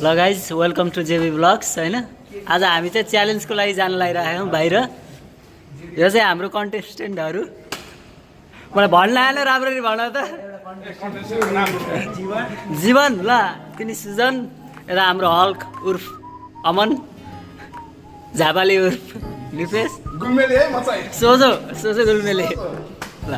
ल guys welcome to JB blogs होइन। आज हामी चाहिँ च्यालेन्जको लागि जान लागिरहेको छौँ बाहिर। यो चाहिँ हाम्रो कन्टेस्टेन्टहरू। मलाई भन्न आएन, राम्ररी भन त। जीवन ल तिनी सुजन, यता हाम्रो हल्क उर्फ अमन, झापाली उर्फ निपेश, सोझो सोझो गुल्मेले। ल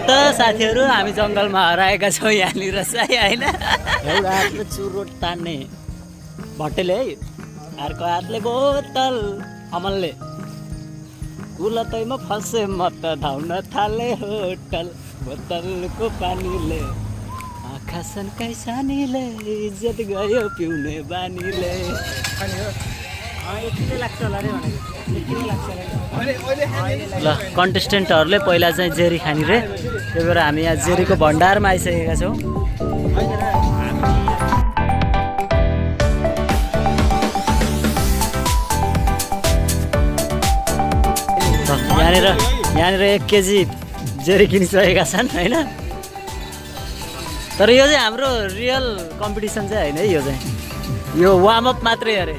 त साथीहरू हामी जङ्गलमा हराएका छौँ यहाँनिर चाहिँ होइन। एउटा हातले चुरोट तान्ने भट्टेले है, अर्को हातले बोतल अमलले। गुलतैमा फसे म त धाउन थाले होटल, बोतलको पानीले आँखा सन्काइ सानीले, इज्जत गयो पिउने बानीले। ल कन्टेस्टेन्टहरूले पहिला चाहिँ जेरी खाने रे, त्यही भएर हामी यहाँ जेरीको भण्डारमा आइसकेका छौँ। यहाँनिर 1 केजी जेरी किनिसकेका छन् होइन। तर यो चाहिँ हाम्रो रियल कम्पिटिसन चाहिँ होइन है, यो चाहिँ यो वार्मअप मात्रै अरे।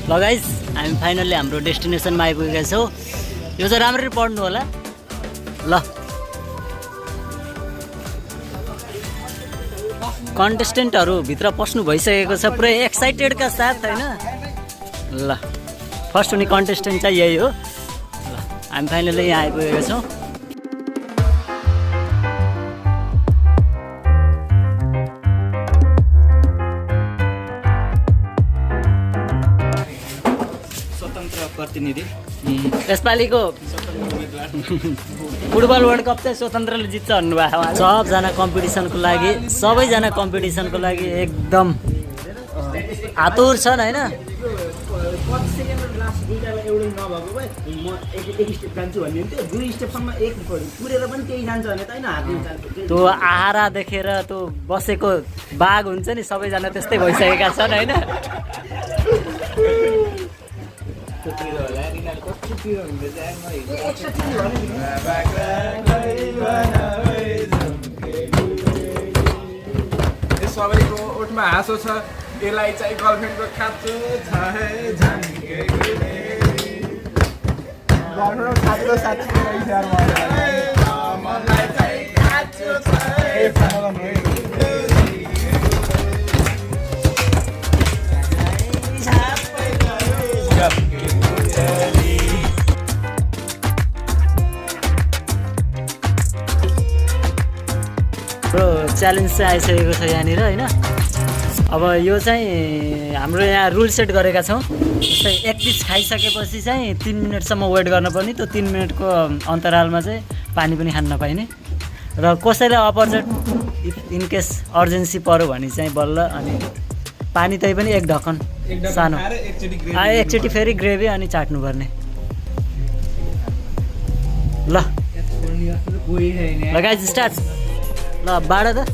ल गाइस हामी फाइनल्ली हाम्रो डेस्टिनेसनमा आइपुगेका छौँ। यो चाहिँ राम्ररी पढ्नु होला ल। कन्टेस्टेन्टहरू भित्र पस्नु भइसकेको छ पुरै एक्साइटेडका साथ होइन। ल फर्स्ट हुने कन्टेस्टेन्ट चाहिँ यही हो। ल हामी फाइनल्ली यहाँ आइपुगेका छौँ। प्रतिनिधि यसपालिको फुटबल वर्ल्ड कप चाहिँ स्वतन्त्रले जित्छ भन्नुभएको। सबैजना कम्पिटिसनको लागि एकदम आतुर छन् होइन। त्यो आहारा देखेर त्यो बसेको बाघ हुन्छ नि, सबैजना त्यस्तै भइसकेका छन् होइन। सबैको ओठमा हाँसो छ, यसलाई चाहिँ गर्लफ्रेन्डको खाँचो छ है च्यालेन्ज चाहिँ आइसकेको छ यहाँनिर होइन। अब यो चाहिँ हाम्रो यहाँ रुल सेट गरेका छौँ। जस्तै एक पिस खाइसकेपछि चाहिँ 3 मिनटसम्म वेट गर्न पर्ने। त्यो 3 मिनटको अन्तरालमा चाहिँ पानी पनि खान नपाइने। र कसैलाई अपर्चुनिटी इनकेस अर्जेन्सी पऱ्यो भने चाहिँ बल्ल अनि पानी तै पनि 1 ढक्कन सानो एकचोटि फेरि ग्रेभी अनि चाट्नुपर्ने। ल गाइज स्टार्ट। ल बाँड त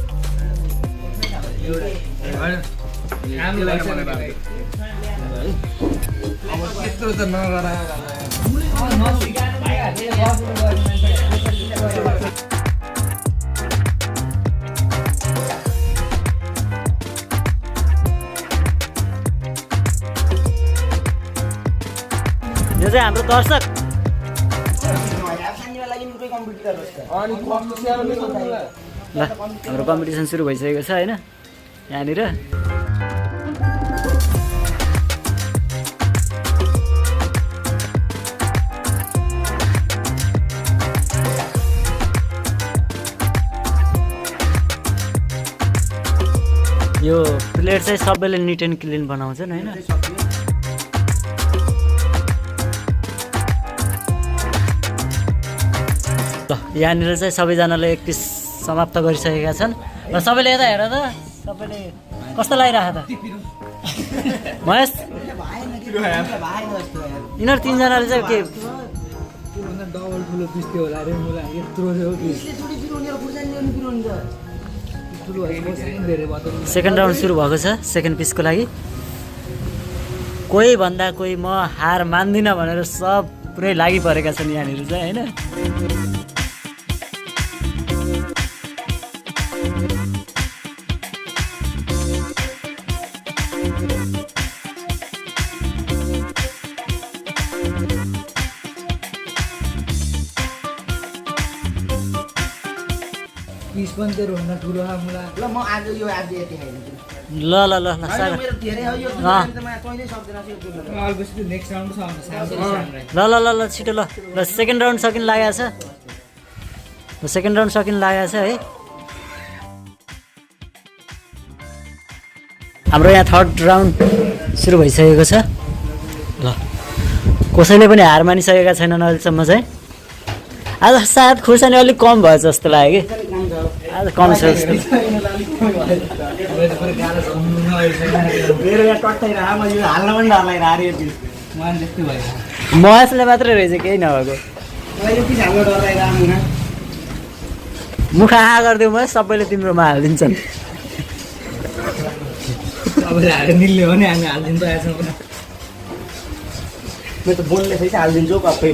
यो चाहिँ हाम्रो दर्शक। ल हाम्रो कम्पिटिसन सुरु भइसकेको छ होइन यहाँनिर। यो प्लेट चाहिँ सबैले निट एन्ड क्लिन बनाउँछन् होइन। ल यहाँनिर चाहिँ सबैजनाले 1 पिस समाप्त गरिसकेका छन्। र सबैले यता हेर त, सबैले कस्तो लागिरहेको त महेश? यिनीहरू 3 जनाले चाहिँ के सेकेन्ड राउन्ड सुरु भएको छ सेकेन्ड पिसको लागि। कोही भन्दा कोही म हार मान्दिनँ भनेर सब पुरै लागि परेका छन् यहाँनिर चाहिँ होइन। ल म आज यो आज यति खाइदिन्छु। ल ल ल ल सागर मेरो धेरै हो यो अँ। तैँले सक्दैन यो दुध। ल ल ल ल छिटो ल ल सेकेन्ड राउन्ड सकिन लागेको छ। सेकेन्ड राउन्ड सकिन लागेको छ है। हाम्रो यहाँ थर्ड राउन्ड सुरु भइसकेको छ। ल कसैले पनि हार मानिसकेका छैनन् अहिलेसम्म चाहिँ। आज सायद खुर्सानी अलिक कम भयो जस्तो लाग्यो कि आज कम छ जस्तो। मेरो यहाँ टट्टाइ रहा म यो हाल्न पनि डर लागिरहेको म यसले मात्रै रहेछ केही नभएको। मलाई यो पिस हाल्न डर लागिरहेको मुख आहा गरिदिउँ म सबैले तिम्रोमा हालिदिन्छन्। निल्ले हो नि हामी हालिदिन्छ आएछौँ। म त बोल्ने छैन हालिदिन्छु हौ कफै।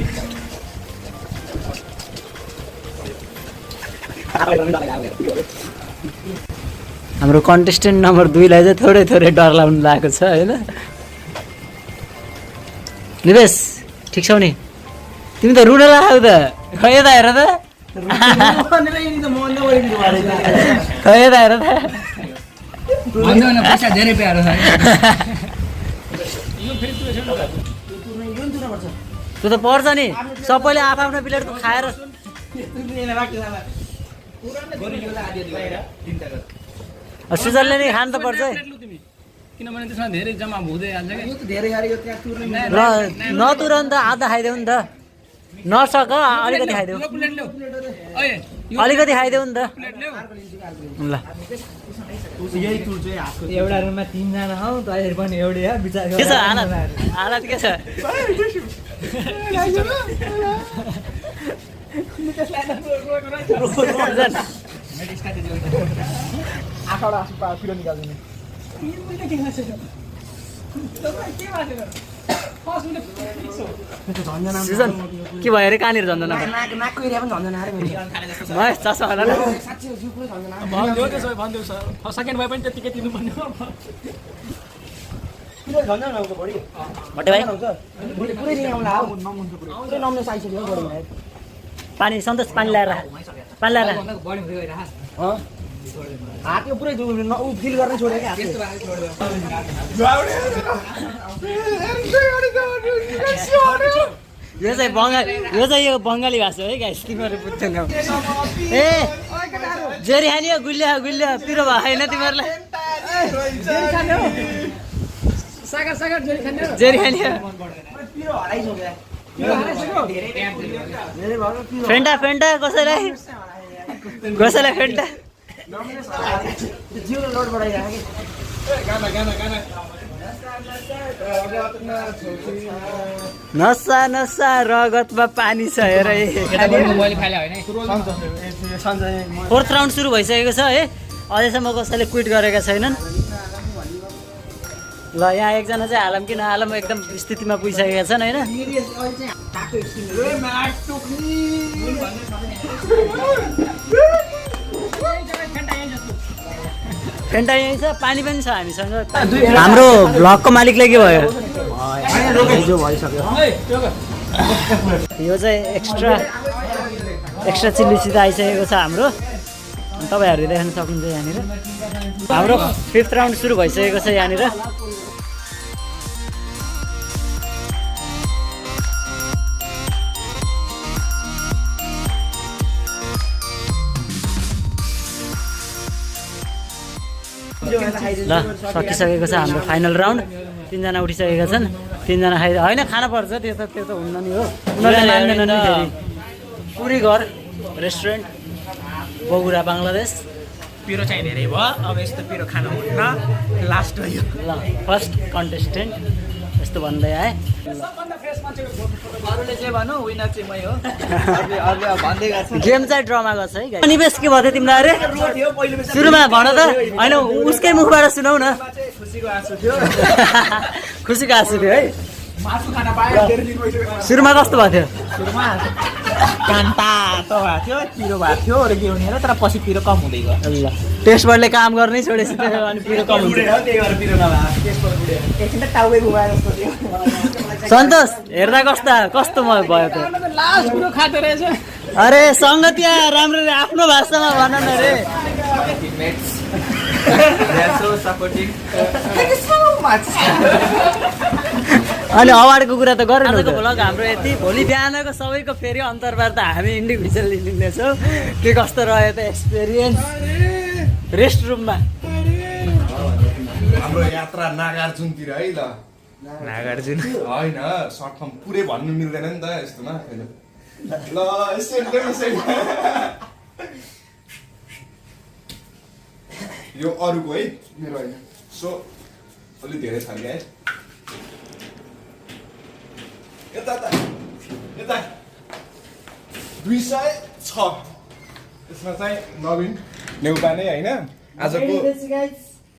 हाम्रो कन्टेस्टेन्ट नम्बर 2लाई चाहिँ थोरै थोरै डर लाग्नु लागेको छ होइन। निवेश ठिक छौ नि तिमी त रुन लाग्यौ त। खै यता हेर त खै यता हेर त। पैसा धेरै प्यारो छ त्यो त पर्छ नि सबैले आफ्नो प्लेट खाएर। सुजलले नै खानु त पर्छ है। किनभने त्यसमा धेरै जम्मा हुँदै हाल्छ क्या। यो त धेरै खाएर यो त्यहाँ तुर्ने र नतुर नि त आधा खाइदेऊ नि त। नसक अलिकति खाइदेऊ प्लेट ल्याऊ ओए अलिकति खाइदेऊ नि त। प्लेट ल्याऊ ल यही तुर्छु है हातको। एउटा रुममा 3 जना हौ तैँले पनि एउटै हो विचार के छ हालत हालत के छ। आँखाबाट आँसु पिरो निकाल्दिने। सिजन के भयो अरे कहाँनिर झन्झना नाकको एरिया पनि झन्झना अरे मेरो। महेश चस्मा होला न। साँच्चै जिउ पुरै झन्झना। भनिदेऊ त्यसो भए भनिदेऊ सर सेकेन्ड भए पनि त्यतिकै तिर्नुपर्ने हो। पुरै झन्झना आउँछ बढी। भट्टे भाइ पुरै पुरै नि आउला हौ। पुरै नम्ने साइसक्यो हौ बढी। पानी सन्तोष पानी ल्याएर पानी ल्याएर। बढी हुँदै गइरह हात यो पुरै उ फिल गर्नै छोड्यो क्या हात। यो चाहिँ यो बङ्गाली भाषा हो है गाइस तिमीहरू बुझ्छौ। ए जेरी खाने हो गुलिया गुलिया पिरो भयो होइन तिमीहरूलाई। सागर सागर जेरी खाने हो जेरी खाने हो। पिरो हराइसक्यो। धेरै भयो पिरो। फेन्टा फेन्टा कसैलाई कसैलाई फेन्टा। जिउले लोड बढाइरहेको कि। नसा नसा रगतमा पानी छ हेर। मैले फाले होइन फोर्थ राउन्ड सुरु भइसकेको छ है। अझैसम्म कसैले क्विट गरेका छैनन्। ल यहाँ एकजना चाहिँ हालम कि नहालम एकदम स्थितिमा पुगिसकेका छन् होइन। फेन्टा यहीँ छ पानी पनि छ हामीसँग। हाम्रो भ्लगको मालिकले के भयो यो चाहिँ एक्स्ट्रा चिल्लीसित आइसकेको छ हाम्रो। तपाईँहरूले देख्न सक्नुहुन्छ यहाँनिर हाम्रो फिफ्थ राउन्ड सुरु भइसकेको छ यहाँनिर। ल सकिसकेको छ हाम्रो फाइनल राउन्ड। 3 जना उठिसकेका छन्। 3 जना खाइ होइन खाना पर्छ त्यो त हुन्न नि हो। उनीहरूले मान्दैन नि फेरि। पुरी घर रेस्टुरेन्ट बगुरा बङ्गलादेश। पिरो चाहिँ धेरै भयो अब यस्तो पिरो खानु हुन्न लास्ट हो यो। ल फर्स्ट कन्टेस्टेन्ट यस्तो जस्तो भन्दै आएँ अरूले जे भन्नु विनर चाहिँ मै हो अरूले अब भन्दै गर्छ गेम चाहिँ ड्रमा गर्छ है guys। निवेश के भयो तिमीलाई अरे थियो पहिले सुरुमा भन त होइन उसकै मुखबाट सुनाउ न खुसीको आँसु थियो खुसीको आँसु थियो है मासु खाना पायो धेरै दिन भइसक्यो सुरुमा कस्तो भएको थियो सुरुमा कान्ता त भएको थियो पिरो भएको थियो अरू के हुने तर पछि पिरो कम हुँदै गयो ल टेस्टबर्डले काम गर्नै छोडेपछि अनि पिरो कम हुन्छ त्यही भएर पिरो नभएको त्यसको एकछिन त टाउकै घुमाए जस्तो थियो सन्तोष हेर्दा कस्तो भयो त लास्ट कुरो खाँदो रहेछ अरे सङ्गतिया राम्ररी आफ्नो भाषामा भन न रे teammates they are so supporting thank you so much अनि अवार्डको कुरा त गरेन आजको भ्लग हाम्रो यति भोलि बिहानको सबैको फेरि अन्तर्वार्ता हामी इन्डिभिजुअली लिनेछौँ के कस्तो रह्यो त एक्सपिरियन्स रेस्ट रुममा हाम्रो यात्रा नागार्जुनतिर है ल नागार्जुन होइन सर्ट फर्म पुरै भन्नु मिल्दैन नि त यस्तोमा ल सेट यो अरूको है मेरो होइन सो अलि धेरै छ है यता 206 यसमा चाहिँ नवीन नेउपा नै होइन आजको